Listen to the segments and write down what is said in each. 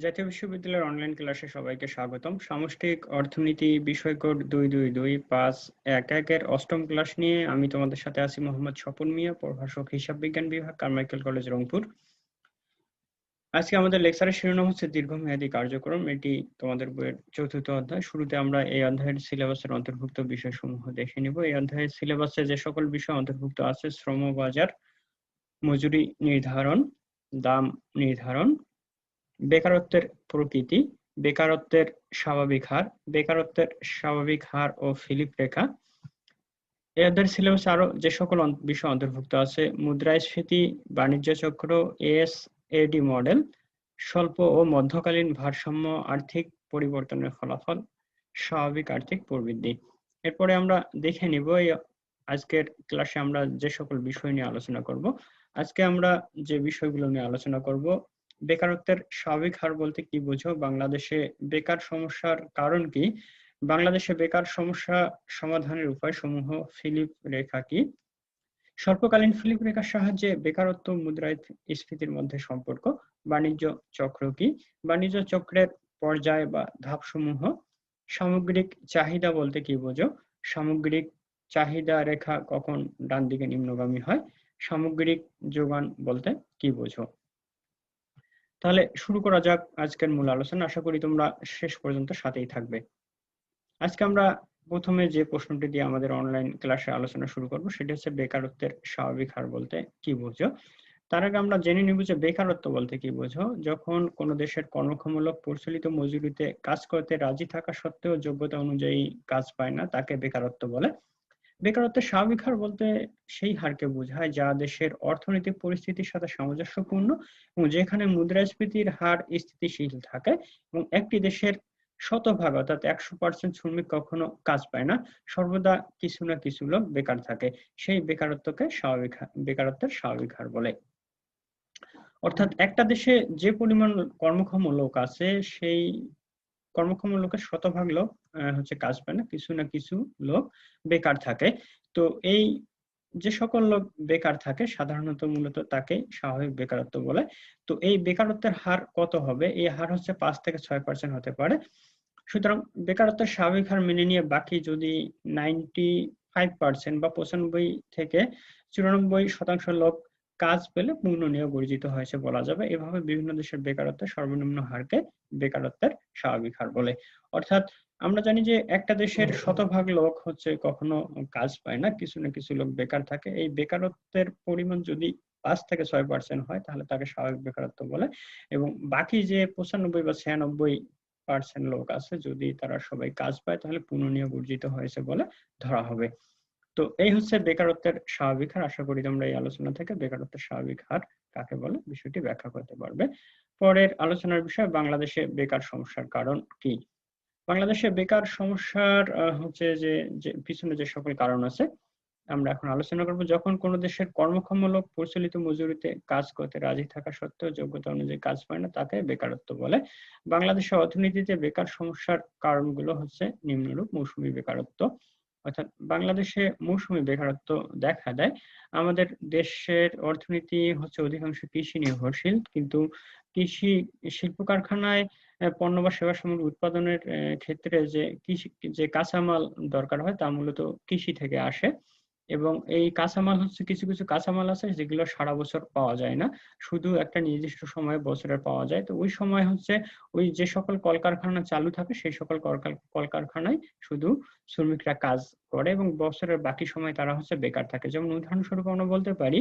জাতীয় বিশ্ববিদ্যালয়ের অনলাইন ক্লাসে সবাইকে স্বাগতম। সামষ্টিক অর্থনীতি বিষয় কোড 22251 এর অষ্টম ক্লাস নিয়ে আমি তোমাদের সাথে আছি মোহাম্মদ স্বপন মিয়া, প্রভাষক হিসাব বিজ্ঞান বিভাগ, কারমাইকেল কলেজ, রংপুর। আজকে আমাদের লেকচারের শিরোনাম হচ্ছে দীর্ঘমেয়াদী কার্যক্রম। এটি তোমাদের বইয়ের চতুর্থ অধ্যায়। শুরুতে আমরা এই অধ্যায়ের সিলেবাসের অন্তর্ভুক্ত বিষয়সমূহ দেখে নিব। এই অধ্যায়ের সিলেবাসে যে সকল বিষয় অন্তর্ভুক্ত আছে: শ্রম বাজার, মজুরি নির্ধারণ, দাম নির্ধারণ, বেকারত্বের প্রকৃতি, বেকারত্বের স্বাভাবিক হার ও ফিলিপ রেখা। এই অধ্যায়ের সিলেবাসে আরো যে সকল বিষয় অন্তর্ভুক্ত আছে: মুদ্রাস্ফীতি, বাণিজ্য চক্র, এএসএডি মডেল, স্বল্প ও মধ্যকালীন ভারসাম্য আর্থিক পরিবর্তনের ফলাফল, স্বাভাবিক আর্থিক প্রবৃদ্ধি। এরপরে আমরা দেখে নিব এই আজকের ক্লাসে আমরা যে সকল বিষয় নিয়ে আলোচনা করব। আজকে আমরা যে বিষয়গুলো নিয়ে আলোচনা করব: বেকারত্বের স্বাভাবিক হার বলতে কি বোঝো, বাংলাদেশে বেকার সমস্যার কারণ কি, বাংলাদেশে বেকার সমস্যা সমাধানের উপায়সমূহ, ফিলিপ রেখা কি, স্বল্পকালীন ফিলিপ রেখার সাহায্যে বেকারত্ব মুদ্রাস্ফীতির মধ্যে সম্পর্ক, বাণিজ্য চক্র কি, বাণিজ্য চক্রের পর্যায় বা ধাপসমূহ, সামগ্রিক চাহিদা বলতে কি বোঝো, সামগ্রিক চাহিদা রেখা কখন ডান দিকে নিম্নগামী হয়, সামগ্রিক যোগান বলতে কি বোঝো। তাহলে শুরু করা যাক আজকের মূল আলোচনা। আশা করি তোমরা শেষ পর্যন্ত সাথেই থাকবে। আজকে আমরা প্রথমে যে প্রশ্নটি দিয়ে আমাদের অনলাইন ক্লাসে আলোচনা শুরু করব সেটি হচ্ছে বেকারত্বের স্বাভাবিক হার বলতে কি বোঝো। তার আগে আমরা জেনে নিব যে বেকারত্ব বলতে কি বোঝো। যখন কোনো দেশের কর্মক্ষম লোক প্রচলিত মজুরিতে কাজ করতে রাজি থাকা সত্ত্বেও যোগ্যতা অনুযায়ী কাজ পায় না, তাকে বেকারত্ব বলে। বেকারত্বের স্বাভাবিক হার বলতে সেই হারকে বোঝায় যা দেশের অর্থনৈতিক পরিস্থিতির সাথে সামঞ্জস্যপূর্ণ এবং যেখানে মুদ্রাস্ফীতির হার স্থিতিশীল থাকে এবং একটি দেশের শতভাগ অর্থাৎ 100% শ্রমিক কখনো কাজ পায় না, সর্বদা কিছু না কিছু লোক বেকার থাকে, সেই বেকারত্বকে বেকারত্বের স্বাভাবিক হার বলে। অর্থাৎ একটা দেশে যে পরিমাণ কর্মক্ষম লোক আছে সেই কর্মক্ষম লোকের শতভাগ লোক হচ্ছে কাজ পায় না, কিছু না কিছু লোক বেকার থাকে। তো এই যে সকল লোক বেকার থাকে সাধারণত মূলত তাকে স্বাভাবিক বেকারত্ব বলে। তো এই বেকারত্বের হার কত হবে? এই হার হচ্ছে 5 থেকে 6% হতে পারে। সুতরাং বেকারত্বের স্বাভাবিক হার মেনে নিয়ে বাকি যদি 95% বা 95 থেকে 94% লোক কাজ পেলে পূর্ণ নিয়োগ অর্জিত হয়েছে বলা যাবে। এভাবে বিভিন্ন দেশের বেকারত্বের সর্বনিম্ন হারকে বেকারত্বের স্বাভাবিক হার বলে। অর্থাৎ আমরা জানি যে একটা দেশের শতভাগ লোক হচ্ছে কখনো কাজ পায় না, কিছু না কিছু লোক বেকার থাকে। এই বেকারত্বের পরিমাণ যদি 5 থেকে 6% হয় তাহলে তাকে স্বাভাবিক বেকারত্ব বলে, এবং বাকি যে 95 বা 96% লোক আছে যদি তারা সবাই কাজ পায় তাহলে পুনর্নিয়োগ অর্জিত হয়েছে বলে ধরা হবে। তো এই হচ্ছে বেকারত্বের স্বাভাবিক হার। আশা করি তোমরা এই আলোচনা থেকে বেকারত্বের স্বাভাবিক হার কাকে বলে বিষয়টি ব্যাখ্যা করতে পারবে। পরের আলোচনার বিষয় বাংলাদেশে বেকার সমস্যার কারণ কি। বাংলাদেশে বেকার সমস্যার হচ্ছে যে পিছনে যে সকল কারণ আছে আমরা এখন আলোচনা করব। যখন কোন দেশের কর্মক্ষম লোক প্রচলিত মজুরিতে কাজ করতে রাজি থাকা সত্ত্বেও যোগ্যতা অনুযায়ী কাজ পায় না, তাকে বেকারত্ব বলে। বাংলাদেশের অর্থনীতিতে বেকার সমস্যার কারণগুলো হচ্ছে নিম্নরূপ: মৌসুমী বেকারত্ব, অর্থাৎ বাংলাদেশে মৌসুমী বেকারত্ব দেখা দেয়। আমাদের দেশের অর্থনীতি হচ্ছে অধিকাংশ কৃষি নির্ভরশীল, কিন্তু কৃষি শিল্প কারখানায় পণ্য বা সেবা সামগ্রী উৎপাদনের ক্ষেত্রে যে কাঁচামাল দরকার হয় তা মূলত কৃষি থেকে আসে, এবং এই কাঁচামাল হচ্ছে কিছু কিছু কাঁচামাল আছে যেগুলো সারা বছর পাওয়া যায় না, শুধু একটা নির্দিষ্ট সময়ে বছরে পাওয়া যায়। তো ওই সময় হচ্ছে ওই যে সকল কলকারখানা চালু থাকে সেই সকল কলকারখানায় শুধু শ্রমিকরা কাজ করে এবং বছরের বাকি সময় তারা হচ্ছে বেকার থাকে। যেমন উদাহরণস্বরূপ আমরা বলতে পারি,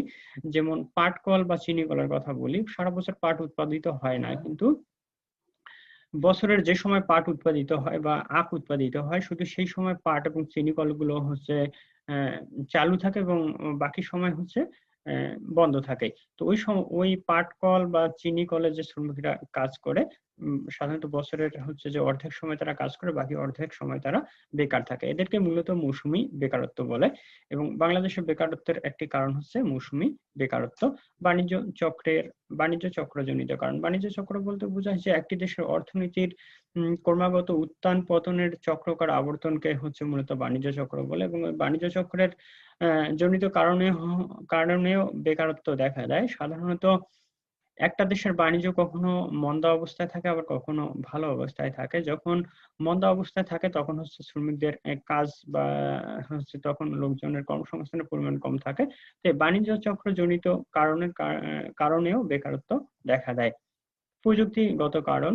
যেমন পাট কল বা চিনি কলের কথা বলি, সারা বছর পাট উৎপাদিত হয় না, কিন্তু বছরের যে সময় পাট উৎপাদিত হয় বা আখ উৎপাদিত হয় শুধু সেই সময় পাট এবং চিনি কলগুলো হচ্ছে চালু থাকে এবং বাকি সময় হচ্ছে বন্ধ থাকে। তো ওই পাট কল বা চিনি কলে যে শ্রমিকরা কাজ করে সাধারণত বছরের হচ্ছে যে অর্ধেক সময় তারা কাজ করে, বাকি অর্ধেক সময় তারা বেকার থাকে। এদেরকে মূলত মৌসুমী বেকারত্ব বলে, এবং বাংলাদেশের বেকারত্বের একটি কারণ হচ্ছে মৌসুমী বেকারত্ব। বাণিজ্য চক্রজনিত কারণ। বাণিজ্য চক্র বলতে বোঝায় যে একটি দেশের অর্থনীতির ক্রমাগত উত্থান পতনের চক্রকার আবর্তনকে হচ্ছে মূলত বাণিজ্য চক্র বলে, এবং বাণিজ্য চক্রের জনিত কারণেও বেকারত্ব দেখা দেয়। সাধারণত একটা দেশের বাণিজ্য কখনো মন্দা অবস্থায় থাকে, আবার কখনো ভালো অবস্থায় থাকে। যখন মন্দা অবস্থায় থাকে তখন হচ্ছে শ্রমিকদের কাজ বা হচ্ছে তখন লোকজনের কর্মসংস্থানের পরিমাণ কম থাকে। তো বাণিজ্য চক্রজনিত কারণেও বেকারত্ব দেখা দেয়। প্রযুক্তিগত কারণ,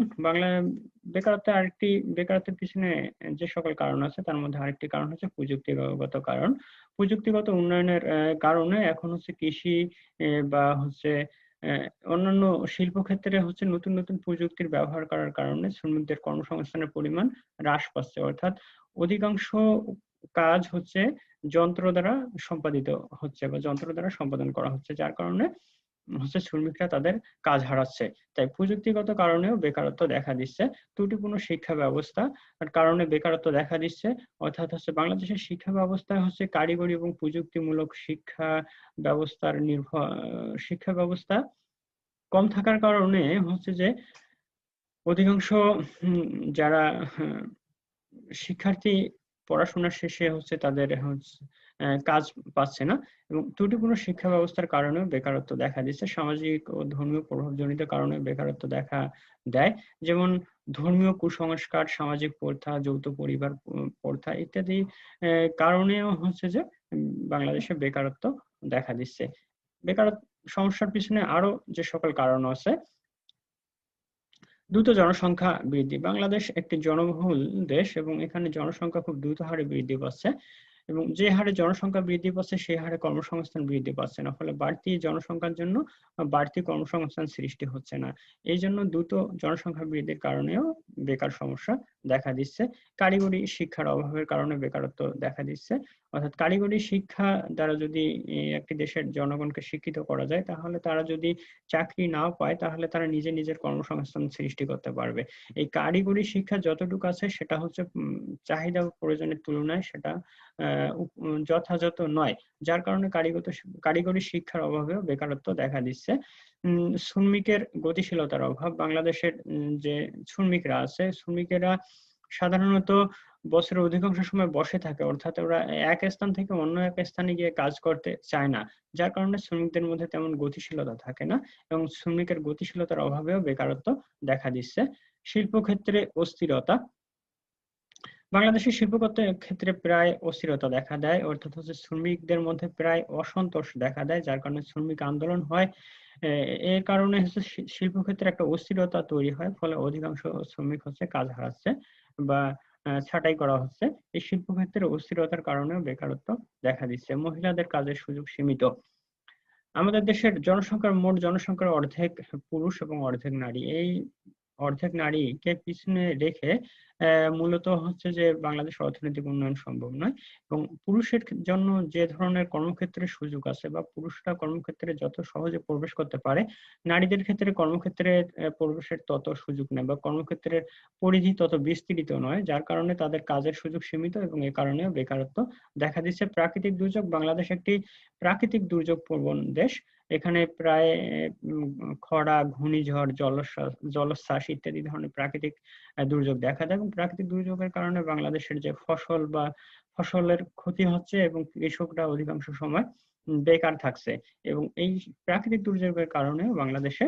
বেকারত্বের পিছনে যে সকল কারণ আছে তার মধ্যে আরেকটি কারণ হচ্ছে প্রযুক্তিগত কারণ। প্রযুক্তিগত উন্নয়নের কারণে এখন হচ্ছে কৃষি বা হচ্ছে অন্যান্য শিল্পক্ষেত্রে হচ্ছে নতুন নতুন প্রযুক্তির ব্যবহার করার কারণে শ্রমিকদের কর্মসংস্থানের পরিমাণ হ্রাস পাচ্ছে। অর্থাৎ অধিকাংশ কাজ হচ্ছে যন্ত্র দ্বারা সম্পাদিত হচ্ছে বা যন্ত্র দ্বারা সম্পাদন করা হচ্ছে, যার কারণে হচ্ছে শ্রমিকরা তাদের কাজ হারাচ্ছে। তাই প্রযুক্তিগত কারণেও বেকারত্ব দেখা দিচ্ছে। ত্রুটিপূর্ণ শিক্ষা ব্যবস্থার কারণে বেকারত্ব দেখা দিচ্ছে। অর্থাৎ হচ্ছে বাংলাদেশের শিক্ষা ব্যবস্থা হচ্ছে কারিগরি এবং প্রযুক্তিমূলক শিক্ষা ব্যবস্থা কম থাকার কারণে হচ্ছে যে অধিকাংশ যারা শিক্ষার্থী পড়াশোনা শেষে হচ্ছে তাদের হচ্ছে কাজ পাচ্ছে না, এবং ত্রুটিপূর্ণ শিক্ষা ব্যবস্থার কারণেও বেকারত্ব দেখা দিচ্ছে। সামাজিক ও ধর্মীয় প্রভাবজনিত কারণে বেকারত্ব দেখা দেয়। যেমন ধর্মীয় কুসংস্কার, সামাজিক প্রথা, যৌথ পরিবার প্রথা ইত্যাদি কারণেও হচ্ছে যে বাংলাদেশে বেকারত্ব দেখা দিচ্ছে। বেকারত্ব সমস্যার পিছনে আরো যে সকল কারণ আছে, দ্রুত জনসংখ্যা বৃদ্ধি। বাংলাদেশ একটি জনবহুল দেশ এবং এখানে জনসংখ্যা খুব দ্রুত হারে বৃদ্ধি পাচ্ছে, এবং যে হারে জনসংখ্যা বৃদ্ধি পাচ্ছে সেই হারে কর্মসংস্থান বৃদ্ধি পাচ্ছে না। ফলে বাড়তি জনসংখ্যার জন্য বাড়তি কর্মসংস্থান সৃষ্টি হচ্ছে না। এই জন্য দ্রুত জনসংখ্যা বৃদ্ধির কারণেও বেকার সমস্যা দেখা দিচ্ছে। কারিগরি শিক্ষার অভাবের কারণে বেকারত্ব দেখা দিচ্ছে। অর্থাৎ কারিগরি শিক্ষা দ্বারা যদি একটি দেশের জনগণকে শিক্ষিত করা যায়, তাহলে তারা যদি চাকরি নাও পায় তাহলে তারা নিজের কর্মসংস্থান সৃষ্টি করতে পারবে। এই কারিগরি শিক্ষা যতটুকু আছে সেটা হচ্ছে চাহিদা ও প্রয়োজনের তুলনায় সেটা যথাযথ নয়, যার কারণে কারিগরি শিক্ষার অভাবেও বেকারত্ব দেখা দিচ্ছে। শ্রমিকের গতিশীলতার অভাব। বাংলাদেশের যে শ্রমিকরা আছে, শ্রমিকেরা সাধারণত বছরের অধিকাংশ সময় বসে থাকে, অর্থাৎ ওরা এক স্থান থেকে অন্য এক স্থানে গিয়ে কাজ করতে চায় না, যার কারণে শ্রমিকদের মধ্যে তেমন গতিশীলতা থাকে না, এবং শ্রমিকের গতিশীলতার অভাবেও বেকারত্ব দেখা দিচ্ছে। শিল্পক্ষেত্রে অস্থিরতা। বাংলাদেশের ক্ষেত্রে প্রায় অস্থিরতা দেখা দেয়, অর্থাৎ হচ্ছে শ্রমিকদের মধ্যে প্রায় অসন্তোষ দেখা দেয়, যার কারণে শ্রমিক আন্দোলন হয়। এর কারণে হচ্ছে শিল্পক্ষেত্রে একটা অস্থিরতা তৈরি হয়, ফলে অধিকাংশ শ্রমিক হচ্ছে কাজ হারাচ্ছে বা ছাঁটাই করা হচ্ছে। এই শিল্পক্ষেত্রের অস্থিরতার কারণেও বেকারত্ব দেখা দিচ্ছে। মহিলাদের কাজের সুযোগ সীমিত। আমাদের দেশের মোট জনসংখ্যার অর্ধেক পুরুষ এবং অর্ধেক নারী। এই অর্ধেক নারীকে পিছনে রেখে মূলত হচ্ছে যে বাংলাদেশ অর্থনৈতিক উন্নয়ন সম্ভব নয়, এবং পুরুষের জন্য যে ধরনের কর্মক্ষেত্রে সুযোগ আছে বা পুরুষরা কর্মক্ষেত্রে যত সহজে প্রবেশ করতে পারে, নারীদের ক্ষেত্রে কর্মক্ষেত্রে প্রবেশের তত সুযোগ নেই বা কর্মক্ষেত্রের পরিধি তত বিস্তৃত নয়, যার কারণে তাদের কাজের সুযোগ সীমিত, এবং এ কারণেও বেকারত্ব দেখা দিচ্ছে। প্রাকৃতিক দুর্যোগ। বাংলাদেশ একটি প্রাকৃতিক দুর্যোগ প্রবণ দেশ। এখানে প্রায় খরা, ঘূর্ণিঝড়, জলোচ্ছ্বাস ইত্যাদি ধরনের প্রাকৃতিক দুর্যোগ দেখা দেয়, এবং প্রাকৃতিক দুর্যোগের কারণে বাংলাদেশের যে ফসলের ক্ষতি হচ্ছে, এবং কৃষকরা অধিকাংশ সময় বেকার থাকছে, এবং এই প্রাকৃতিক দুর্যোগের কারণে বাংলাদেশে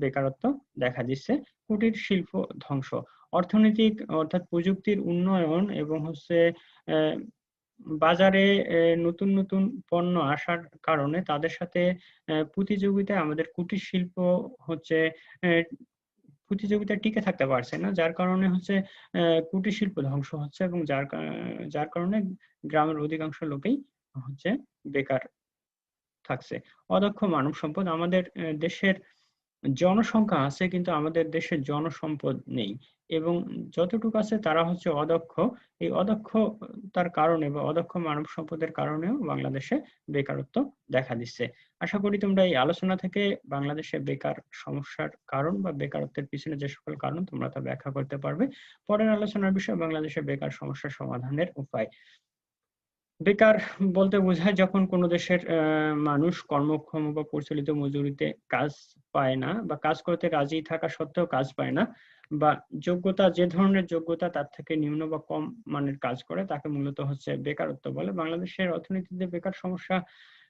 বেকারত্ব দেখা দিচ্ছে। কুটির শিল্প ধ্বংস। অর্থনৈতিক অর্থাৎ প্রযুক্তির উন্নয়ন এবং হচ্ছে বাজারে নতুন নতুন পণ্য আসার কারণে তাদের সাথে প্রতিযোগিতায় আমাদের কুটির শিল্প হচ্ছে প্রতিযোগিতায় টিকে থাকতে পারছে না, যার কারণে হচ্ছে কুটির শিল্প ধ্বংস হচ্ছে, এবং যার কারণে গ্রামের অধিকাংশ লোকেই হচ্ছে বেকার থাকছে। অদক্ষ মানব সম্পদ। আমাদের দেশের জনসংখ্যা আছে কিন্তু আমাদের দেশে জনসম্পদ নেই, এবং যতটুকু আছে তারা হচ্ছে অদক্ষ। এই অদক্ষতার কারণে বা অদক্ষ মানব সম্পদের কারণেও বাংলাদেশে বেকারত্ব দেখা দিচ্ছে। আশা করি তোমরা এই আলোচনা থেকে বাংলাদেশে বেকার সমস্যার কারণ বা বেকারত্বের পিছনে যে সকল কারণ তোমরা তা ব্যাখ্যা করতে পারবে। পরের আলোচনার বিষয় বাংলাদেশে বেকার সমস্যা সমাধানের উপায়। বেকার বলতে বোঝায় যখন কোনো দেশের মানুষ কর্মক্ষম বা প্রচলিত মজুরিতে কাজ পায় না, বা কাজ করতে রাজি থাকা সত্ত্বেও কাজ পায় না, বা যে ধরনের যোগ্যতা তার থেকে নিম্ন বা কম মানের কাজ করে, তাকে মূলত হচ্ছে বেকারত্ব বলে। বাংলাদেশের অর্থনীতিতে বেকার সমস্যা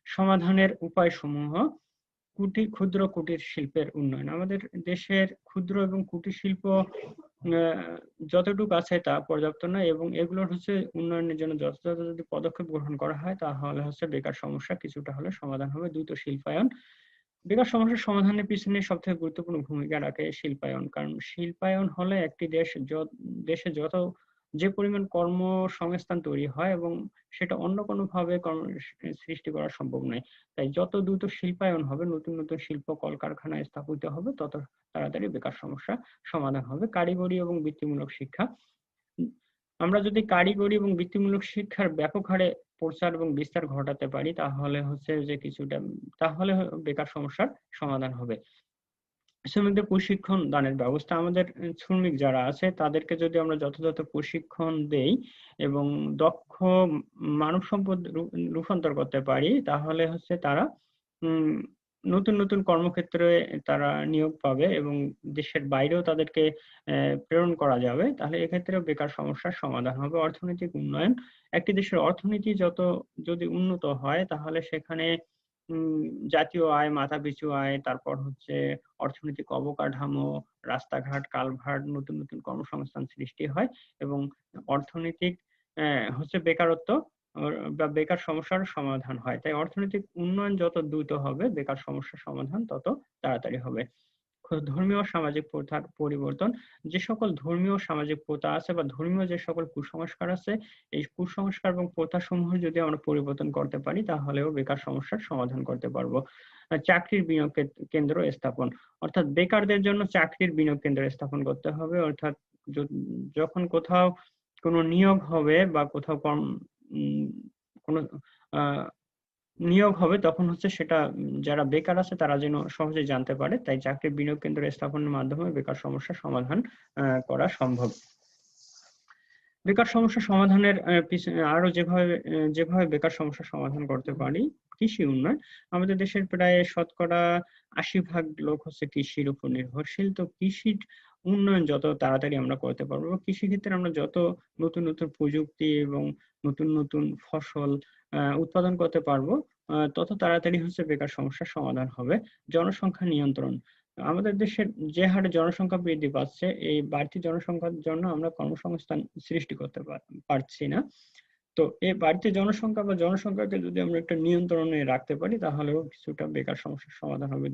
সমাধানের উপায় সমূহ: ক্ষুদ্র কুটির শিল্পের উন্নয়ন। আমাদের দেশের ক্ষুদ্র এবং কুটির শিল্প যতটুকু আছে তা পর্যাপ্ত নয়, এবং এগুলোর উন্নয়নের জন্য যথাযথ যদি পদক্ষেপ গ্রহণ করা হয় তাহলে বেকার সমস্যা কিছুটা হলে সমাধান হবে। দ্রুত শিল্পায়ন। বেকার সমস্যার সমাধানের পিছনে সবথেকে গুরুত্বপূর্ণ ভূমিকা রাখে শিল্পায়ন। কারণ শিল্পায়ন হলে একটি দেশে যে পরিমাণ কর্মসংস্থান তৈরি হয় এবং সেটা অন্য কোনোভাবে সৃষ্টি করা সম্ভব নয়। তাই যত দ্রুত শিল্পায়ন হবে, নতুন নতুন শিল্প কলকারখানা স্থাপিত হবে, তত তাড়াতাড়ি বেকার সমস্যা সমাধান হবে। কারিগরি এবং বৃত্তিমূলক শিক্ষা। আমরা যদি কারিগরি এবং বৃত্তিমূলক শিক্ষার ব্যাপক হারে প্রচার এবং বিস্তার ঘটাতে পারি তাহলে তাহলে বেকার সমস্যার সমাধান হবে। শ্রমিকদের প্রশিক্ষণ দানের ব্যবস্থা। আমাদের শ্রমিক যারা আছে তাদেরকে যদি আমরা যথাযথ প্রশিক্ষণ দেই এবং দক্ষ মানব সম্পদ রূপান্তর করতে পারি তাহলে তারা নতুন নতুন কর্মক্ষেত্রে তারা নিয়োগ পাবে এবং দেশের বাইরেও তাদেরকে প্রেরণ করা যাবে। তাহলে এক্ষেত্রেও বেকার সমস্যার সমাধান হবে। অর্থনৈতিক উন্নয়ন। একটি দেশের অর্থনীতি যদি উন্নত হয় তাহলে সেখানে জাতীয় আয়, মাথাপিছু আয়, তারপর অর্থনৈতিক অবকাঠামো, রাস্তাঘাট, কালভার্ট, নতুন নতুন কর্মসংস্থান সৃষ্টি হয় এবং অর্থনৈতিক বেকারত্ব বা বেকার সমস্যার সমাধান হয়। তাই অর্থনৈতিক উন্নয়ন যত দ্রুত হবে বেকার সমস্যার সমাধান তত তাড়াতাড়ি হবে। ধর্মীয় সামাজিক প্রথার পরিবর্তন। যে সকল ধর্মীয় সামাজিক প্রথা আছে বা ধর্মীয় যে সকল কুসংস্কার আছে, এই কুসংস্কার এবং প্রথা সমূহ যদি আমরা পরিবর্তন করতে পারি তাহলেও বেকার সমস্যার সমাধান করতে পারবো। চাকরির বিনিয়োগ কেন্দ্র স্থাপন, অর্থাৎ বেকারদের জন্য চাকরির বিনিয়োগ কেন্দ্র স্থাপন করতে হবে। অর্থাৎ যখন কোথাও কোনো নিয়োগ হবে বা কোথাও কোনো নিয়োগ হবে তখন সেটা যারা বেকার আছে তারা যেন সহজে জানতে পারে। তাই চাকরির বিনিয়োগ কেন্দ্র স্থাপনের মাধ্যমে বেকার সমস্যার সমাধান করা সম্ভব। বেকার সমস্যা সমাধানের পিছনে আরো যেভাবে বেকার সমস্যার সমাধান করতে পারি, কৃষি উন্নয়ন। আমাদের দেশের প্রায় শতকরা ৮০% লোক কৃষির উপর নির্ভরশীল। তো কৃষির উন্নয়ন যত তাড়াতাড়ি আমরা করতে পারবো, কৃষি ক্ষেত্রে আমরা যত নতুন নতুন প্রযুক্তি এবং নতুন নতুন ফসল উৎপাদন করতে পারবো তত তাড়াতাড়ি বেকার সমস্যার সমাধান হবে। জনসংখ্যা নিয়ন্ত্রণ। আমাদের দেশের যে হারে জনসংখ্যা বৃদ্ধি পাচ্ছে, এই বাড়তি জনসংখ্যার জন্য আমরা কর্মসংস্থান সৃষ্টি করতে পারছি না। তো এই বাড়তি জনসংখ্যা বা জনসংখ্যাকে যদি আমরা একটা নিয়ন্ত্রণে রাখতে পারি তাহলেও কিছুটা বেকার সমস্যার সমাধান হবে।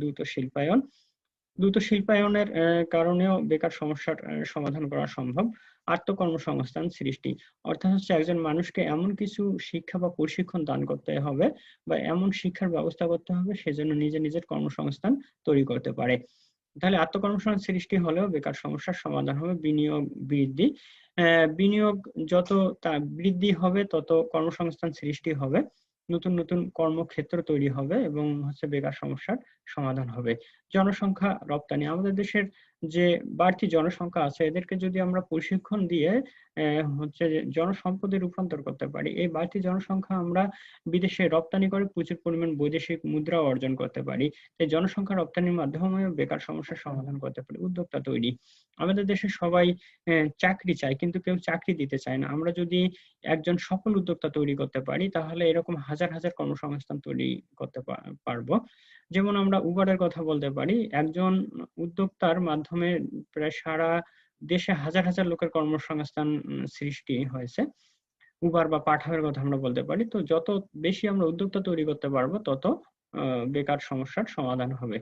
দ্রুত শিল্পায়নের কারণেও বেকার সমস্যার সমাধান করা সম্ভব। আত্মকর্মসংস্থান সৃষ্টি, অর্থাৎ একজন মানুষকে এমন কিছু শিক্ষা বা প্রশিক্ষণ দান করতে হবে বা এমন শিক্ষার ব্যবস্থা করতে হবে সেজন্য নিজের কর্মসংস্থান তৈরি করতে পারে। তাহলে আত্মকর্মসংস্থান সৃষ্টি হলেও বেকার সমস্যার সমাধান হবে। বিনিয়োগ বৃদ্ধি। বিনিয়োগ যত বৃদ্ধি হবে তত কর্মসংস্থান সৃষ্টি হবে, নতুন নতুন কর্মক্ষেত্র তৈরি হবে এবং বেকার সমস্যার সমাধান হবে। জনসংখ্যা রপ্তানি। আমাদের দেশের যে বাড়তি জনসংখ্যা আছে এদেরকে যদি আমরা প্রশিক্ষণ দিয়ে জনসম্পদে রূপান্তর করতে পারি, এই বাড়তি জনসংখ্যা আমরা বিদেশে রপ্তানি করে প্রচুর পরিমাণ বৈদেশিক মুদ্রা অর্জন করতে পারি। এই জনসংখ্যা রপ্তানির মাধ্যমে বেকার সমস্যার সমাধান করতে পারি। উদ্যোক্তা তৈরি। আমাদের দেশে সবাই চাকরি চায় কিন্তু কেউ চাকরি দিতে চায় না। আমরা যদি একজন সফল উদ্যোক্তা তৈরি করতে পারি তাহলে এরকম হাজার হাজার কর্মসংস্থান তৈরি করতে পারবো। যেমন আমরা উবারের কথা বলতে পারি, একজন উদ্যোক্তার মাধ্যমে প্রায় সারা দেশে হাজার হাজার লোকের কর্মসংস্থান সৃষ্টি হয়েছে। উবার বা পাঠাওয়ের কথা আমরা বলতে পারি। তো যত বেশি আমরা উদ্যোক্তা তৈরি করতে পারবো তত বেকার সমস্যার সমাধান হবে।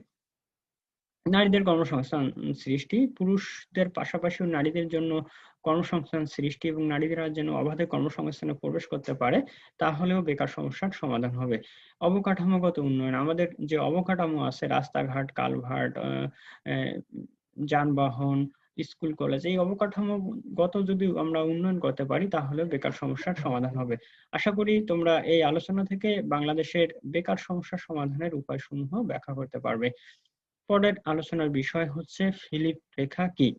নারীদের কর্মসংস্থান সৃষ্টি। পুরুষদের পাশাপাশিও নারীদের জন্য কর্মসংস্থান সৃষ্টি এবং নারীরা যেন অবাধে কর্মসংস্থানে প্রবেশ করতে পারে তাহলেও বেকার সমস্যার সমাধান হবে। অবকাঠামোগত উন্নয়ন। আমাদের যে অবকাঠামো আছে, রাস্তাঘাট, কালভার্ট, যানবাহন, স্কুল, কলেজ, এই অবকাঠামোগত যদি আমরা উন্নয়ন করতে পারি তাহলে বেকার সমস্যার সমাধান হবে। আশা করি তোমরা এই আলোচনা থেকে বাংলাদেশের বেকার সমস্যার সমাধানের উপায়সমূহ ব্যাখ্যা করতে পারবে। পরের আলোচনার বিষয় ফিলিপ রেখা কি?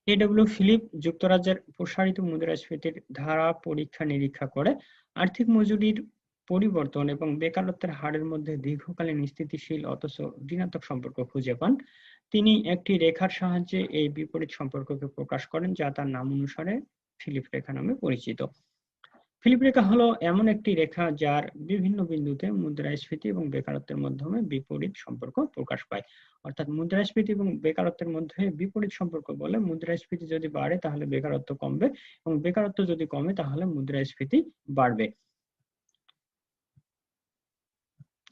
এডব্লিউ ফিলিপ যুক্তরাজ্যের প্রসারিত মুদ্রাস্ফীতির ধারা পরীক্ষা নিরীক্ষা করে আর্থিক মজুরির পরিবর্তন এবং বেকারত্বের হারের মধ্যে দীর্ঘকালীন স্থিতিশীল অথচ ঋণাত্মক সম্পর্ক খুঁজে পান। তিনি একটি রেখার সাহায্যে এই বিপরীত সম্পর্ককে প্রকাশ করেন যা তার নাম অনুসারে ফিলিপ রেখা নামে পরিচিত। ফিলিপ রেখা হলো এমন একটি রেখা যার বিভিন্ন বিন্দুতে মুদ্রাস্ফীতি এবং বেকারত্বের মাধ্যমে বিপরীত সম্পর্ক প্রকাশ পায়। অর্থাৎ মুদ্রাস্ফীতি এবং বেকারত্বের মধ্যে বিপরীত সম্পর্ক বলে মুদ্রাস্ফীতি যদি বাড়ে তাহলে বেকারত্ব কমবে এবং বেকারত্ব যদি কমে তাহলে মুদ্রাস্ফীতি বাড়বে।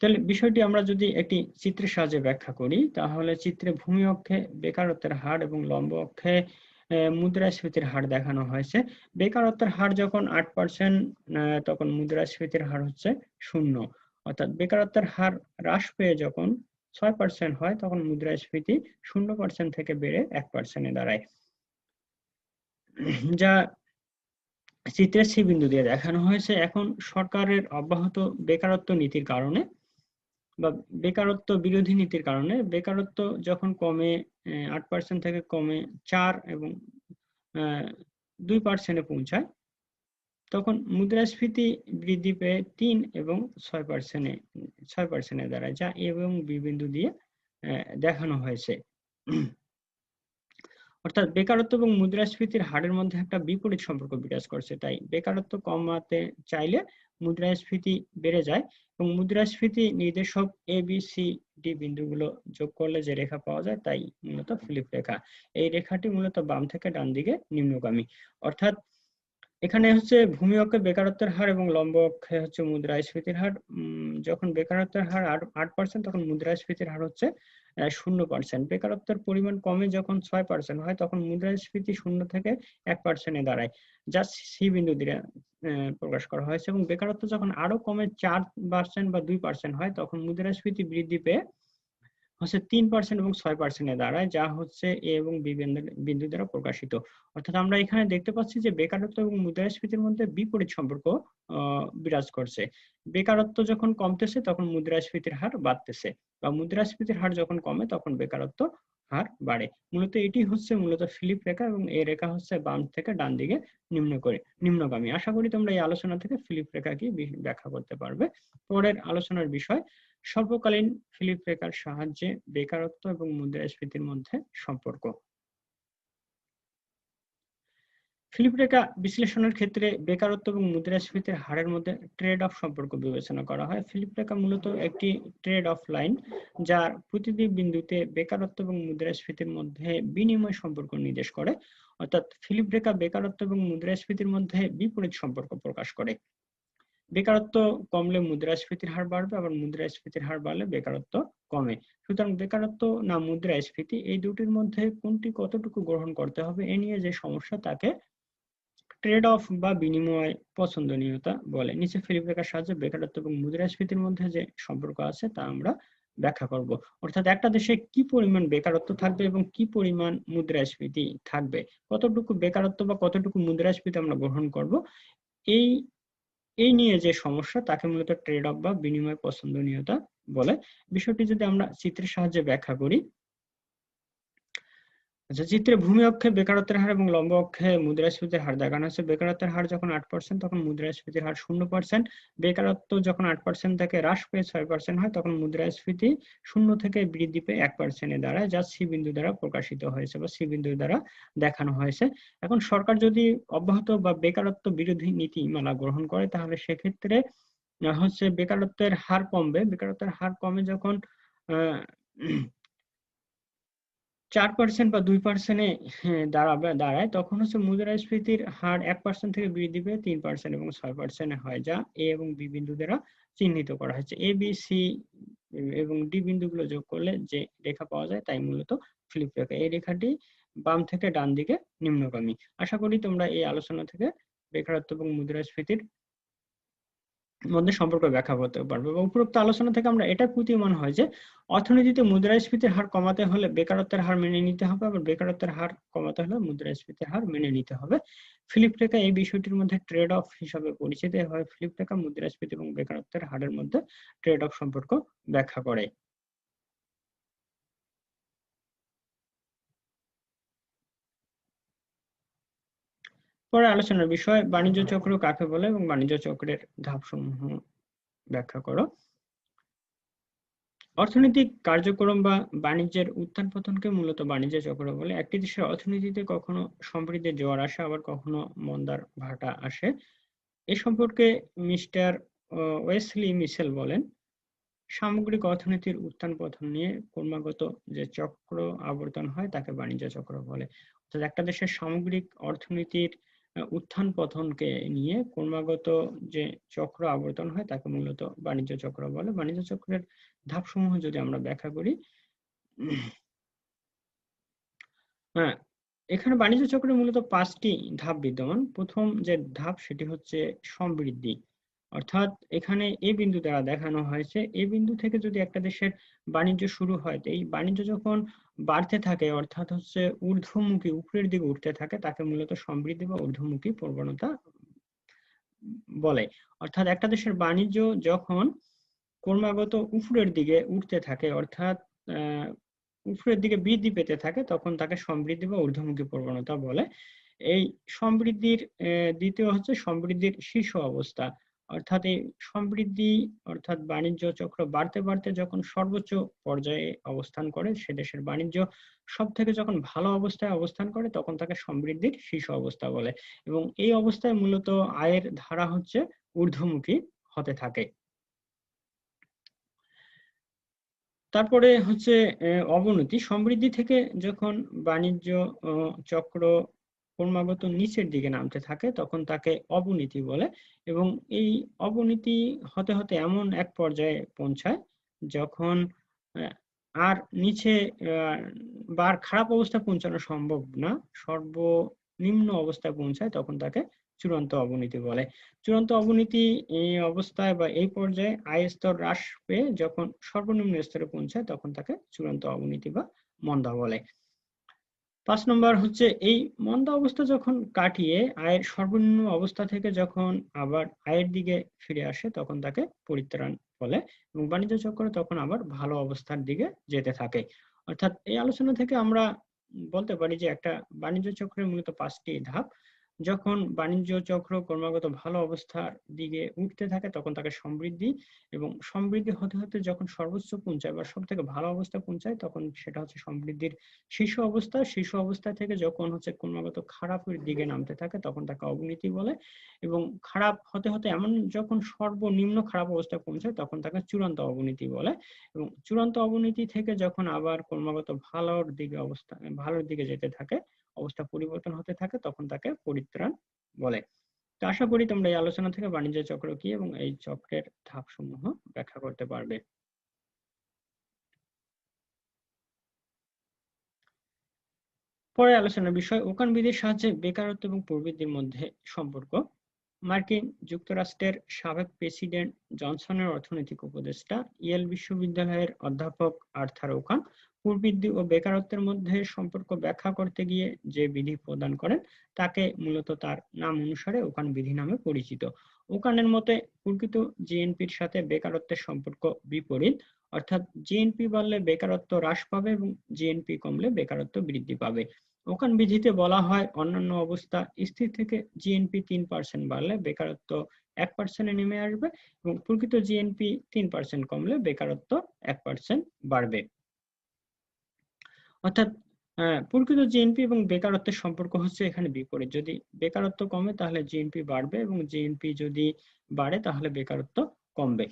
তাহলে বিষয়টি আমরা যদি একটি চিত্রের সাহায্যে ব্যাখ্যা করি তাহলে চিত্রে ভূমি অক্ষে বেকারত্বের হার এবং লম্ব অক্ষে মুদ্রাস্ফীতির হার দেখানো হয়েছে। বেকারত্বের হার যখন 8% তখন মুদ্রাস্ফীতির হার হচ্ছে 0। অর্থাৎ বেকারত্বের হার হ্রাস পেয়ে যখন 6% হয় তখন মুদ্রাস্ফীতি 0% থেকে বেড়ে 1% এ দাঁড়ায়, যা চিত্রের সি বিন্দু দিয়ে দেখানো হয়েছে। এখন সরকারের অব্যাহত বেকারত্ব নীতির কারণে বা বেকারত্ব বিরোধী নীতির কারণে বেকারত্ব যখন কমে 8% থেকে কমে 4 এবং 2% পৌঁছায় তখন মুদ্রাস্ফীতি বৃদ্ধি পেয়ে 3 এবং 6% দাঁড়ায়, যা এবং বি বিন্দু দিয়ে দেখানো হয়েছে। অর্থাৎ বেকারত্ব এবং মুদ্রাস্ফীতির হারের মধ্যে একটা বিপরীত সম্পর্ক বিরাজ করছে। তাই বেকারত্ব কমাতে চাইলে মুদ্রাস্ফীতি বেড়ে যায় এবং মুদ্রাস্ফীতি নির্দেশক এ বি সি ডি বিন্দুগুলো যোগ করলে যে রেখা পাওয়া যায় তাই মূলত ফিলিপ রেখা। এই রেখাটি মূলত বাম থেকে ডান দিকে নিম্নগামী। অর্থাৎ এখানে হচ্ছে ভূমি অক্ষে বেকারত্বের হার এবং লম্ব অক্ষে হচ্ছে মুদ্রাস্ফীতির হার। যখন বেকারত্বের হার 8% তখন মুদ্রাস্ফীতির হার হচ্ছে 0%। বেকারত্বের পরিমাণ কমে যখন 6% হয় তখন মুদ্রাস্ফীতি 0 থেকে 1% এ দাঁড়ায়, যা সি বিন্দু দিয়ে প্রকাশ করা হয়েছে। এবং বেকারত্ব যখন আরো কমে 4% বা 2% হয় তখন মুদ্রাস্ফীতি বৃদ্ধি পেয়ে হচ্ছে 3% এবং 6% এ দাঁড়ায়, যা হচ্ছে এ এবং বি বিন্দু দ্বারা প্রকাশিত। অর্থাৎ আমরা এখানে দেখতে পাচ্ছি যে বেকারত্ব এবং মুদ্রাস্ফীতির মধ্যে বিপরীত সম্পর্ক বিরাজ করছে। বেকারত্ব যখন কমতেছে তখন মুদ্রাস্ফীতির হার বাড়তেছে, বা মুদ্রাস্ফীতির হার যখন কমে তখন বেকারত্ব হার বাড়ে। মূলত এটি হচ্ছে মূলত ফিলিপ রেখা এবং এই রেখা হচ্ছে বাম থেকে ডান দিকে নিম্নগামী। আশা করি তোমরা এই আলোচনা থেকে ফিলিপ রেখা কি ব্যাখ্যা করতে পারবে। পরের আলোচনার বিষয় স্বল্পকালীন ফিলিপ রেখার সাহায্যে বেকারত্ব এবং মুদ্রাস্ফীতির মধ্যে সম্পর্ক। ফিলিপ রেখা বিশ্লেষণের ক্ষেত্রে বেকারত্ব এবং মুদ্রাস্ফীতির হারের মধ্যে ট্রেড অফ সম্পর্ক বিবেচনা করা হয়। ফিলিপ রেখা মূলত একটি ট্রেড অফ লাইন যার প্রতিটি বিন্দুতে বেকারত্ব এবং মুদ্রাস্ফীতির মধ্যে বিনিময় সম্পর্ক নির্দেশ করে। অর্থাৎ ফিলিপ রেখা বেকারত্ব এবং মুদ্রাস্ফীতির মধ্যে বিপরীত সম্পর্ক প্রকাশ করে। বেকারত্ব কমলে মুদ্রাস্ফীতির হার বাড়বে, আবার মুদ্রাস্ফীতির হার বাড়লে বেকারত্ব কমে। সুতরাং বেকারত্ব না মুদ্রাস্ফীতি এই দুটির মধ্যে কোনটি কতটুকু গ্রহণ করতে হবে এ নিয়ে যে সমস্যা তাকে ট্রেড অফ বা বিনিময় পছন্দনীয়তা বলে। নিচে ফিলিপ রেখার সাহায্যে বেকারত্ব এবং মুদ্রাস্ফীতির মধ্যে যে সম্পর্ক আছে তা আমরা ব্যাখ্যা করব। অর্থাৎ একটা দেশে কি পরিমাণ বেকারত্ব থাকবে এবং কি পরিমাণ মুদ্রাস্ফীতি থাকবে, কতটুকু বেকারত্ব বা কতটুকু মুদ্রাস্ফীতি আমরা গ্রহণ করব, এই নিয়ে যে সমস্যা তাকে মূলত ট্রেড অফ বা বিনিময় পছন্দনীয়তা বলে। বিষয়টি যদি আমরা চিত্রের সাহায্যে ব্যাখ্যা করি, আচ্ছা, চিত্রে ভূমি অক্ষে বেকারত্বের হার এবং লম্ব অক্ষে মুদ্রাস্ফীতির হার দেখানো হচ্ছে। বেকারত্বের হার যখন 8% তখন মুদ্রাস্ফীতির হার 0%। বেকারত্ব যখন 8% থেকে হ্রাস পেয়ে 6% হয় তখন মুদ্রাস্ফীতি 0 থেকে বৃদ্ধি পেয়ে 1% এ দাঁড়ায়, যা সি বিন্দু দ্বারা প্রকাশিত হয়েছে বা সি বিন্দু দ্বারা দেখানো হয়েছে। এখন সরকার যদি অব্যাহত বা বেকারত্ব বিরোধী নীতিমালা গ্রহণ করে তাহলে সেক্ষেত্রে হচ্ছে বেকারত্বের হার কমবে। বেকারত্বের হার কমে যখন 4% বা 2% এ দাঁড়ায় তখন হচ্ছে মুদ্রাস্ফীতির হার 1% থেকে বৃদ্ধি পেয়ে 3% এবং 6% এ হয়, যা এ এবং বি বিন্দু দ্বারা চিহ্নিত করা হয়েছে। এ বি সি এবং ডি বিন্দুগুলো যোগ করলে যে রেখা পাওয়া যায় তাই মূলত ফিলিপ রেখা। এই রেখাটি বাম থেকে ডান দিকে নিম্নগামী। আশা করি তোমরা এই আলোচনা থেকে বেকারত্ব এবং মুদ্রাস্ফীতির মধ্যে সম্পর্ক ব্যাখ্যা করতে পারবে। এবং উপরোক্ত আলোচনা থেকে আমরা এটা প্রতীয়মান হয় যে অর্থনীতিতে মুদ্রাস্ফীতির হার কমাতে হলে বেকারত্বের হার মেনে নিতে হবে, আবার বেকারত্বের হার কমাতে হলে মুদ্রাস্ফীতির হার মেনে নিতে হবে। ফিলিপ রেখা এই বিষয়টির মধ্যে ট্রেড অফ হিসাবে পরিচিত হয়। ফিলিপ রেখা মুদ্রাস্ফীতি এবং বেকারত্বের হারের মধ্যে ট্রেড অফ সম্পর্ক ব্যাখ্যা করে। পরে আলোচনার বিষয় বাণিজ্য চক্র কাকে বলে এবং বাণিজ্য চক্রের ধাপসমূহ ব্যাখ্যা করো। অর্থনৈতিক কার্যক্রম বা বাণিজ্যের উত্থান পতনকে মূলত বাণিজ্য চক্র বলে। একটি দেশের অর্থনীতিতে কখনো সমৃদ্ধির জোয়ার আসে, আবার কখনো মন্দার ভাটা আসে। এ সম্পর্কে মিস্টার ওয়েসলি মিশেল বলেন, সামগ্রিক অর্থনীতির উত্থান পতন নিয়ে ক্রমাগত যে চক্র আবর্তন হয় তাকে বাণিজ্য চক্র বলে। অর্থাৎ একটা দেশের সামগ্রিক অর্থনীতির উত্থান পতনকে নিয়ে ক্রমাগত যে চক্র আবর্তন হয় তাকে মূলত বাণিজ্য চক্র বলে। বাণিজ্য চক্রের ধাপসমূহ যদি আমরা ব্যাখ্যা করি, হ্যাঁ, এখানে বাণিজ্য চক্রে মূলত 5টি ধাপ বিদ্যমান। প্রথম যে ধাপ সেটি হচ্ছে সমৃদ্ধি, অর্থাৎ এখানে এই বিন্দু দ্বারা দেখানো হয়েছে, এই বিন্দু থেকে যদি একটা দেশের বাণিজ্য শুরু হয়, তো এই বাণিজ্য যখন বাড়তে থাকে অর্থাৎ হচ্ছে ঊর্ধ্বমুখী উপরের দিকে উঠতে থাকে তাকে মূলত সমৃদ্ধি বা ঊর্ধ্বমুখী প্রবণতা বলে। অর্থাৎ একটা দেশের বাণিজ্য যখন ক্রমাগত উপরের দিকে উঠতে থাকে অর্থাৎ উপরের দিকে বৃদ্ধি পেতে থাকে তখন তাকে সমৃদ্ধি বা ঊর্ধ্বমুখী প্রবণতা বলে। এই সমৃদ্ধির দ্বিতীয় হচ্ছে সমৃদ্ধির শীর্ষ অবস্থা, অর্থাৎ এই সমৃদ্ধি অর্থাৎ বাণিজ্য চক্র বাড়তে বাড়তে যখন সর্বোচ্চ পর্যায়ে অবস্থান করে, সে দেশের বাণিজ্য সব থেকে যখন ভালো অবস্থায় অবস্থান করে তখন তাকে সমৃদ্ধির শীর্ষ অবস্থা বলে। এবং এই অবস্থায় মূলত আয়ের ধারা হচ্ছে ঊর্ধ্বমুখী হতে থাকে। তারপরে হচ্ছে অবনতি। সমৃদ্ধি থেকে যখন বাণিজ্য চক্র ক্রমাগত নিচের দিকে নামতে থাকে তখন তাকে অবনতি বলে। এবং এই অবনতি হতে হতে এমন এক পর্যায়ে পৌঁছায় যখন আর নিচে বার খারাপ অবস্থায় পৌঁছানো সম্ভব না, সর্বনিম্ন অবস্থায় পৌঁছায় তখন তাকে চূড়ান্ত অবনতি বলে। চূড়ান্ত অবনতি এই অবস্থায় বা এই পর্যায়ে আয় স্তর হ্রাস পেয়ে যখন সর্বনিম্ন স্তরে পৌঁছায় তখন তাকে চূড়ান্ত অবনতি বা মন্দা বলে। 5 নম্বর হচ্ছে এই মন্দা অবস্থা যখন কাটিয়ে আয়ের সর্বনিম্ন অবস্থা থেকে যখন আবার আয়ের দিকে ফিরে আসে তখন তাকে পরিত্রাণ বলে এবং বাণিজ্য চক্র তখন আবার ভালো অবস্থার দিকে যেতে থাকে। অর্থাৎ এই আলোচনা থেকে আমরা বলতে পারি যে একটা বাণিজ্য চক্রের মূলত 5টি ধাপ। যখন বাণিজ্য চক্র ক্রমাগত ভালো অবস্থার দিকে উঠতে থাকে তখন তাকে সমৃদ্ধি, এবং সমৃদ্ধি হতে হতে যখন সর্বোচ্চ পৌঁছায় বা সব থেকে ভালো অবস্থায় পৌঁছায় তখন সেটা হচ্ছে সমৃদ্ধির শীর্ষ অবস্থা। শীর্ষ অবস্থা থেকে যখন হচ্ছে ক্রমাগত খারাপের দিকে নামতে থাকে তখন তাকে অবনতি বলে, এবং খারাপ হতে হতে এমন যখন সর্বনিম্ন খারাপ অবস্থায় পৌঁছায় তখন তাকে চূড়ান্ত অবনতি বলে, এবং চূড়ান্ত অবনতি থেকে যখন আবার ক্রমাগত ভালোর দিকে যেতে থাকে, অবস্থা পরিবর্তন হতে থাকে তখন তাকে পরিত্রাণ বলে। তো আশা করি তোমরা এই আলোচনা থেকে বাণিজ্য চক্র কি এবং এই চক্রের ধাপসমূহ ব্যাখ্যা করতে পারবে। পরে আলোচনার বিষয় ওকান বিধির সাহায্যে বেকারত্ব এবং প্রবৃদ্ধির মধ্যে সম্পর্ক। মার্কিন যুক্তরাষ্ট্রের সাবেক প্রেসিডেন্ট জনসনের অর্থনৈতিক উপদেষ্টা ইয়েল বিশ্ববিদ্যালয়ের অধ্যাপক আর্থার ওকান প্রবৃদ্ধি ও বেকারত্বের মধ্যে সম্পর্ক ব্যাখ্যা করতে গিয়ে যে বিধি প্রদান করেন তাকে মূলত তার নাম অনুসারে ওকান বিধি নামে পরিচিত। ওকানের মতে প্রকৃত জিএনপির সাথে বেকারত্বের সম্পর্ক বিপরীত, অর্থাৎ জিএনপি বাড়লে বেকারত্ব হ্রাস পাবে এবং জিএনপি কমলে বেকারত্ব বৃদ্ধি পাবে। ওকান বিধিতে বলা হয় অন্যান্য অবস্থা স্থির থেকে জিএনপি 3% বাড়লে বেকারত্ব 1%-এ নেমে আসবে এবং প্রকৃত জিএনপি 3% কমলে বেকারত্ব 1% বাড়বে। অর্থাৎ প্রকৃত জিএনপি এবং বেকারত্বের সম্পর্ক হচ্ছে এখানে বিপরীত। যদি বেকারত্ব কমে তাহলে জিএনপি বাড়বে এবং জিএনপি যদি বাড়ে তাহলে বেকারত্ব কমবে।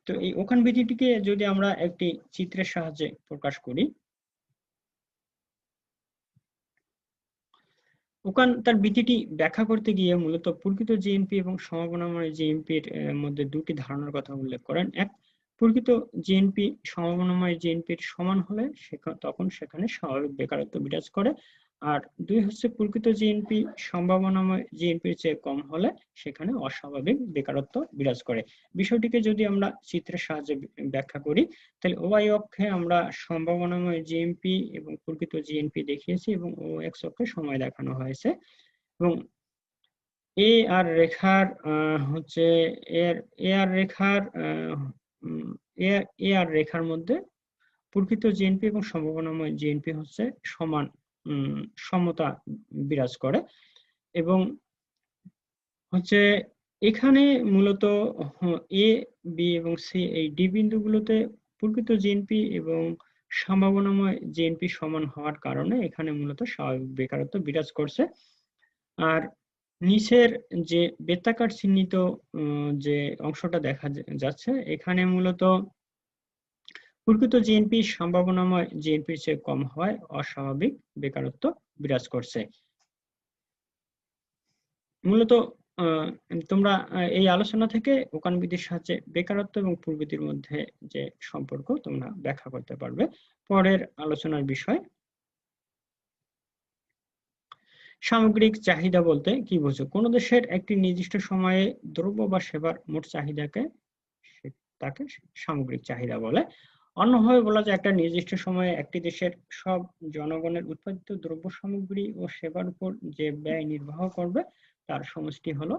তো এই ওকান বিধিটিকে যদি আমরা একটি চিত্রের সাহায্যে প্রকাশ করি, ওকান তার বিধিটি ব্যাখ্যা করতে গিয়ে মূলত প্রকৃত জিএনপি এবং সমমনাময় জিএনপির মধ্যে দুটি ধারণার কথা উল্লেখ করেন। এক, প্রকৃত জিএনপি সমমনাময় জিএনপির সমান হলে তখন সেখানে স্বাভাবিক বেকারত্ব বিরাজ করে। আর দুই হচ্ছে প্রকৃত জিএনপি সম্ভাবনাময় জিএনপির চেয়ে কম হলে সেখানে অস্বাভাবিক বেকারত্ব বিরাজ করে। বিষয়টিকে যদি আমরা চিত্রের সাহায্যে ব্যাখ্যা করি তাহলে ওয়াই অক্ষে আমরা সম্ভাবনাময় জিএনপি এবং প্রকৃত জিএনপি দেখিয়েছি এবং ও এক্স অক্ষে সময় দেখানো হয়েছে, এবং এ আর রেখার হচ্ছে এ আর রেখার এ আর রেখার মধ্যে প্রকৃত জিএনপি এবং সম্ভাবনাময় জিএনপি হচ্ছে সমান সমতা বিরাজ করে। এবং হচ্ছে এখানে মূলত এ, বি এবং সি এই ডি বিন্দুগুলোতে প্রকৃত জিএনপি এবং সম্ভাবনাময় জিএনপি সমান হওয়ার কারণে এখানে মূলত স্বাভাবিক বেকারত্ব বিরাজ করছে। আর নিচের যে বৃত্তাকার চিহ্নিত যে অংশটা দেখা যাচ্ছে, এখানে মূলত প্রকৃত জিএনপির সম্ভাবনাময় জিএনপির চেয়ে কম হওয়ায় অস্বাভাবিক বেকারত্ব বিরাজ করছে। মূলত তোমরা এই আলোচনা থেকে ওকান বিধির সাহায্যে বেকারত্ব এবং প্রবৃদ্ধির মধ্যে যে সম্পর্ক তোমরা ব্যাখ্যা করতে পারবে। পরের আলোচনার বিষয়, সামগ্রিক চাহিদা বলতে কি বোঝো? কোন দেশের একটি নির্দিষ্ট সময়ে দ্রব্য বা সেবার মোট চাহিদাকে তাকে সামগ্রিক চাহিদা বলে। অন্যভাবে বলা যায়, একটা নির্দিষ্ট সময়ে একটি দেশের সব জনগণের উৎপাদিত দ্রব্য সামগ্রী ও সেবার উপর যে ব্যয় নির্বাহ করবে তার সমষ্টি হলো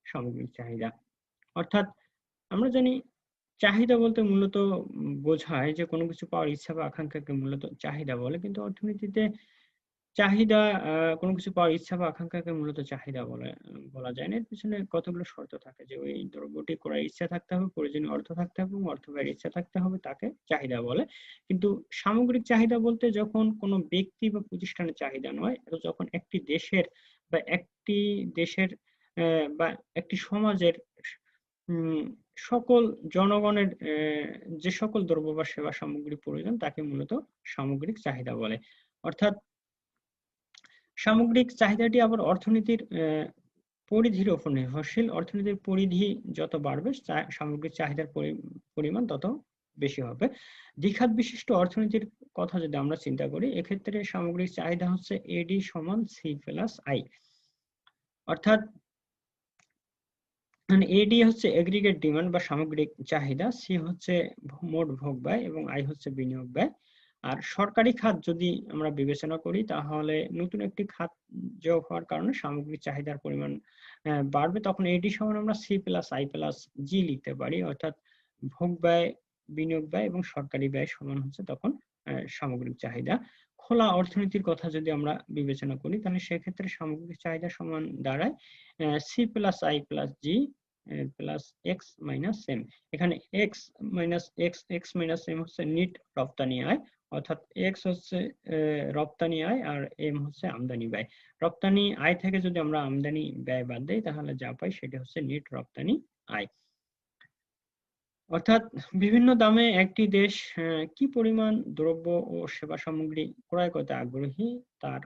সামগ্রিক চাহিদা। অর্থাৎ আমরা জানি চাহিদা বলতে মূলত বোঝায় যে কোনো কিছু পাওয়ার ইচ্ছা বা আকাঙ্ক্ষাকে মূলত চাহিদা বলে, কিন্তু অর্থনীতিতে চাহিদা কোনো কিছু পাওয়ার ইচ্ছা বা আকাঙ্ক্ষাকে মূলত চাহিদা বলা যায় না। এর পিছনে কতগুলো শর্ত থাকে যে ওই দ্রব্যটি করার ইচ্ছা থাকতে হবে, প্রয়োজনীয় অর্থ থাকতে হবে এবং অর্থ ব্যয়ের ইচ্ছা থাকতে হবে, তাকে চাহিদা বলে। কিন্তু সামগ্রিক চাহিদা বলতে যখন কোনো ব্যক্তি বা প্রতিষ্ঠানের চাহিদা নয়, এটা যখন একটি দেশের বা একটি সমাজের সকল জনগণের যে সকল দ্রব্য বা সেবা সামগ্রী প্রয়োজন তাকে মূলত সামগ্রিক চাহিদা বলে। অর্থাৎ সামগ্রিক চাহিদাটি আবার অর্থনীতির পরিধির উপর নির্ভরশীল। অর্থনীতির পরিধি যত বাড়বে সামগ্রিক চাহিদার পরিমাণ তত বেশি হবে। দ্বিঘাত বিশিষ্ট অর্থনীতির কথা যদি আমরা চিন্তা করি, এক্ষেত্রে সামগ্রিক চাহিদা হচ্ছে এডি সমান সি প্লাস আই। অর্থাৎ এডি হচ্ছে এগ্রিগেট ডিমান্ড বা সামগ্রিক চাহিদা, সি হচ্ছে মোট ভোগ ব্যয় এবং আই হচ্ছে বিনিয়োগ ব্যয়। আর সরকারি খাত যদি আমরা বিবেচনা করি তাহলে নতুন একটি খাত যোগ হওয়ার কারণে সামগ্রিক চাহিদার পরিমাণ বাড়বে, তখন এডি সমান আমরা সি প্লাস আই প্লাস জি লিখতে পারি। অর্থাৎ ভোগ ব্যয়, বিনিয়োগ ব্যয় এবং সরকারি ব্যয় সমান হচ্ছে তখন সামগ্রিক চাহিদা। খোলা অর্থনীতির কথা যদি আমরা বিবেচনা করি তাহলে সেক্ষেত্রে সামগ্রিক চাহিদা সমান দাঁড়ায় C plus I plus G plus X minus M. এখানে এক্স মাইনাস এম হচ্ছে নিট রপ্তানি আয়, অর্থাৎ এক্স হচ্ছে রপ্তানি আয় আর এম হচ্ছে আমদানি ব্যয়। রপ্তানি আয় থেকে যদি আমরা আমদানি ব্যয় বাদ দেই তাহলে যা পাই সেটা হচ্ছে নিট রপ্তানি আয়। অর্থাৎ বিভিন্ন দামে একটি দেশ কি পরিমাণ দ্রব্য ও সেবা সামগ্রী ক্রয় করতে আগ্রহী তার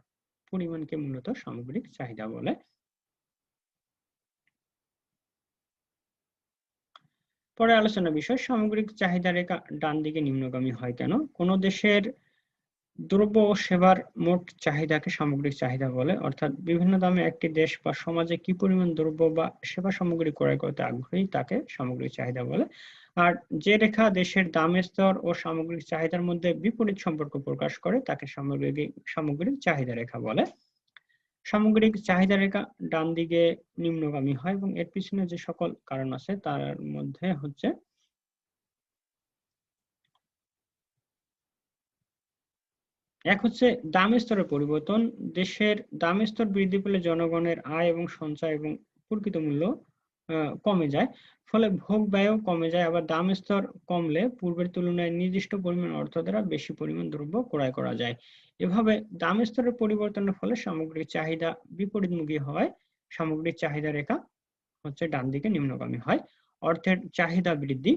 পরিমাণকে মূলত সামগ্রিক চাহিদা বলে। পরে আলোচনার বিষয়, সামগ্রিক চাহিদা রেখা ডান দিকে নিম্নগামী হয় কেন? কোন দেশের দ্রব্য ও সেবার মোট চাহিদাকে সামগ্রিক চাহিদা বলে। অর্থাৎ বিভিন্ন দামে একটি দেশ বা সমাজে কি পরিমাণ দ্রব্য বা সেবা সামগ্রী ক্রয় করতে আগ্রহী তাকে সামগ্রিক চাহিদা বলে। আর যে রেখা দেশের দাম স্তর ও সামগ্রিক চাহিদার মধ্যে বিপরীত সম্পর্ক প্রকাশ করে তাকে সামগ্রিক চাহিদা রেখা বলে। সামগ্রিক চাহিদা রেখা ডান দিকে নিম্নগামী হয় এবং এর পিছনে যে সকল কারণ আছে তার মধ্যে হচ্ছে এক হচ্ছে দাম স্তরের পরিবর্তন। দেশের দাম স্তর বৃদ্ধি পেলে জনগণের আয় এবং সঞ্চয় এবং প্রকৃত মূল্য কমে যায়, ফলে ভোগ ব্যয়ও কমে যায়। আবার দাম স্তর কমলে পূর্বের তুলনায় নির্দিষ্ট পরিমাণ অর্থ দ্বারা বেশি পরিমাণ দ্রব্য ক্রয় করা যায়। এভাবে দাম স্তরের পরিবর্তনের ফলে সামগ্রিক চাহিদা বিপরীতমুখী হয়। সামগ্রিক চাহিদা রেখা হচ্ছে ডান দিকে নিম্নগামী হয়। অর্থের চাহিদা বৃদ্ধি,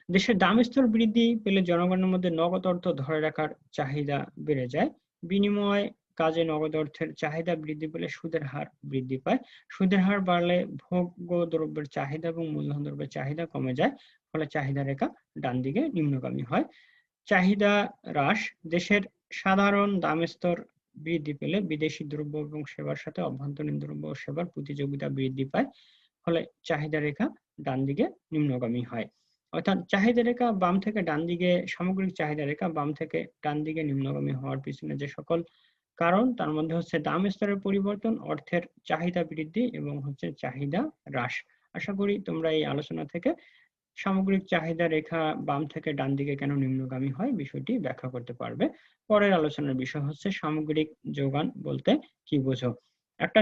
দেশের দাম স্তর বৃদ্ধি পেলে জনগণের মধ্যে নগদ অর্থ ধরে রাখার চাহিদা বেড়ে যায়। বিনিময় কাজে নগদ অর্থের চাহিদা বৃদ্ধি পেলে সুদের হার বৃদ্ধি পায়। সুদের হার বাড়লে ভোগ্য দ্রব্যের চাহিদা এবং মূলধন দ্রব্যের চাহিদা কমে যায়, ফলে চাহিদা রেখা ডান দিকে নিম্নগামী হয়। চাহিদা হ্রাস, দেশের সাধারণ দাম স্তর বৃদ্ধি পেলে বিদেশি দ্রব্য এবং সেবার সাথে অভ্যন্তরীণ দ্রব্য ও সেবার প্রতিযোগিতা বৃদ্ধি পায়, ফলে চাহিদা রেখা ডান দিকে নিম্নগামী হয়। অর্থাৎ চাহিদা রেখা বাম থেকে ডান দিকে, সামগ্রিক চাহিদা রেখা বাম থেকে ডান দিকে নিম্নগামী হওয়ার পিছনে যে সকল কারণ তার মধ্যে হচ্ছে দাম স্তরের পরিবর্তন, অর্থের চাহিদা বৃদ্ধি এবং হচ্ছে চাহিদা হ্রাস। আশা করি তোমরা এই আলোচনা থেকে সামগ্রিক চাহিদা রেখা বাম থেকে ডান দিকে কেন নিম্নগামী হয় বিষয়টি ব্যাখ্যা করতে পারবে। পরের আলোচনার বিষয় হচ্ছে সামগ্রিক যোগান বলতে কি বোঝো? একটি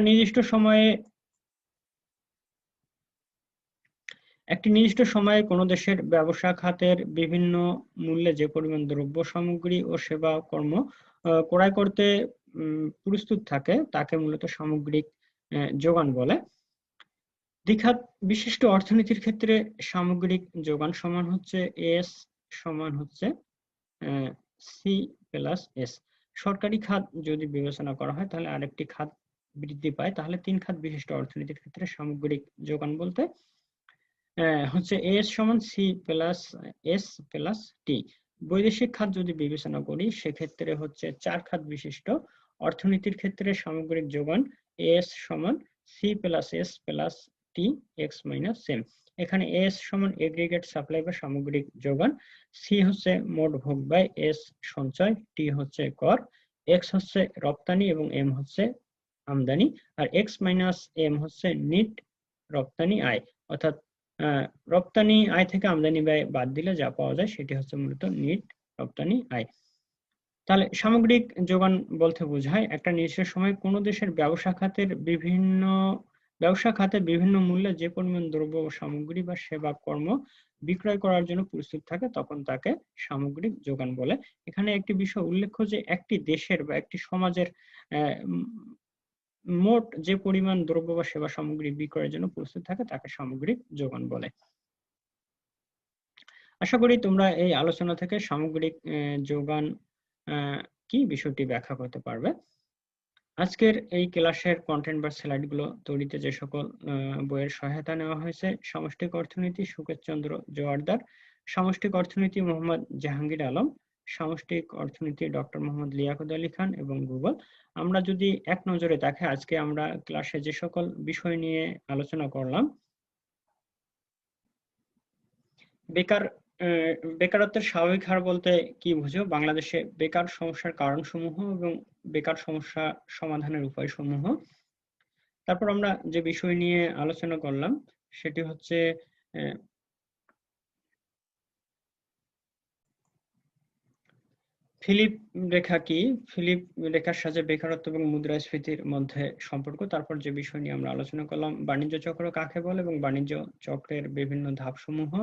নির্দিষ্ট সময়ে কোনো দেশের ব্যবসা খাতের বিভিন্ন মূল্যে যে পরিমাণ দ্রব্য সামগ্রী ও সেবা কর্ম ক্রয় করতে প্রস্তুত থাকে তাকে মূলত সামগ্রিক যোগান বলে। দ্বিখাত বিশিষ্ট অর্থনীতির ক্ষেত্রে সামগ্রিক যোগান সমান হচ্ছে এস সমান হচ্ছে সি প্লাস এস। সরকারি খাত যদি বিবেচনা করা হয় তাহলে আরেকটি খাত বৃদ্ধি পায়, তাহলে 3 খাত বিশিষ্ট অর্থনীতির ক্ষেত্রে সামগ্রিক যোগান বলতে হচ্ছে এস সমান সি প্লাস এস প্লাস টি। বৈদেশিক খাত যদি বিবেচনা করি সেক্ষেত্রে হচ্ছে 4 খাত বিশিষ্ট অর্থনীতির ক্ষেত্রে সামগ্রিক যোগান এস সমান C plus S plus T X minus same. এখানে এস সমান এগ্রিগেট সাপ্লাই বা সামগ্রিক যোগান, সি হচ্ছে মোট ভোগ বাই এস সঞ্চয়, টি হচ্ছে কর, এক্স হচ্ছে রপ্তানি এবং এম হচ্ছে আমদানি, আর এক্স মাইনাস এম হচ্ছে নিট রপ্তানি আয়। অর্থাৎ রপ্তানি আয় থেকে আমদানি ব্যয় বাদ দিলে যা পাওয়া যায় সেটি হচ্ছে মূলত নিট রপ্তানি আয়। তাহলে সামগ্রিক যোগান বলতে বোঝায় একটা নির্দিষ্ট সময় কোন দেশের ব্যবসা খাতে বিভিন্ন মূল্যে যে পরিমাণ দ্রব্য ও সামগ্রী বা সেবা কর্ম বিক্রয় করার জন্য প্রস্তুত থাকে তখন তাকে সামগ্রিক যোগান বলে। এখানে একটি বিষয় উল্লেখ্য যে একটি দেশের বা একটি সমাজের মোট যে পরিমাণ দ্রব্য বা সেবা সামগ্রী বিক্রয়ের জন্য প্রস্তুত থাকে তাকে সামগ্রিক যোগান বলে। আশা করি তোমরা এই আলোচনা থেকে সামগ্রিক যোগান কি বিষয়টি ব্যাখ্যা করতে পারবে। আজকের এই ক্লাসের কন্টেন্ট বা স্লাইডগুলো তৈরিতে যে সকল বইয়ের সহায়তা নেওয়া হয়েছে: সমষ্টিক অর্থনীতি সুকেশ চন্দ্র জোয়ারদার, সমষ্টিক অর্থনীতি মোহাম্মদ জাহাঙ্গীর আলম, সমষ্টিক অর্থনীতি ডক্টর মোহাম্মদ লিয়াকত আলী খান এবং গুগল। আমরা যদি এক নজরে দেখে আজকে আমরা ক্লাসে যে সকল বিষয় নিয়ে আলোচনা করলাম, বেকারত্বের স্বাভাবিক হার বলতে কি বুঝো, বাংলাদেশে বেকার সমস্যার কারণসমূহ এবং বেকার সমস্যা সমাধানের উপায়সমূহ। তারপর আমরা যে বিষয় নিয়ে আলোচনা করলাম সেটি হচ্ছে ফিলিপ রেখা কি, ফিলিপ রেখার সাথে বেকারত্ব এবং মুদ্রাস্ফীতির মধ্যে সম্পর্ক। তারপর যে বিষয় নিয়ে আমরা আলোচনা করলাম বাণিজ্য চক্র কাকে বলে এবং বাণিজ্য চক্রের বিভিন্ন ধাপসমূহ।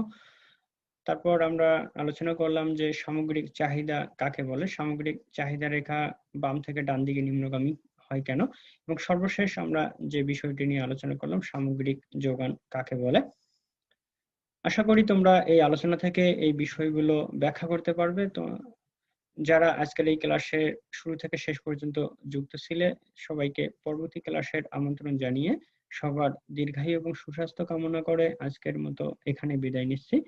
তারপর আমরা আলোচনা করলাম যে সামগ্রিক চাহিদা কাকে বলে, সামগ্রিক চাহিদা রেখা বাম থেকে ডান দিকে নিম্নগামী হয় কেন, এবং সর্বশেষ আমরা যে বিষয়টি নিয়ে আলোচনা করলাম সামগ্রিক যোগান কাকে বলে। আশা করি তোমরা এই আলোচনা থেকে এই বিষয়গুলো ব্যাখ্যা করতে পারবে। তো যারা আজকের এই ক্লাসে শুরু থেকে শেষ পর্যন্ত যুক্ত ছিলে সবাইকে পরবর্তী ক্লাসের আমন্ত্রণ জানিয়ে সবার দীর্ঘায়ু এবং সুস্বাস্থ্য কামনা করে আজকের মতো এখানে বিদায় নিচ্ছি।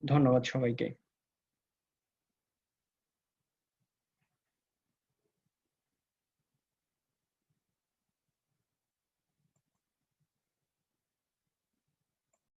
ধন্যবাদ সবাইকে।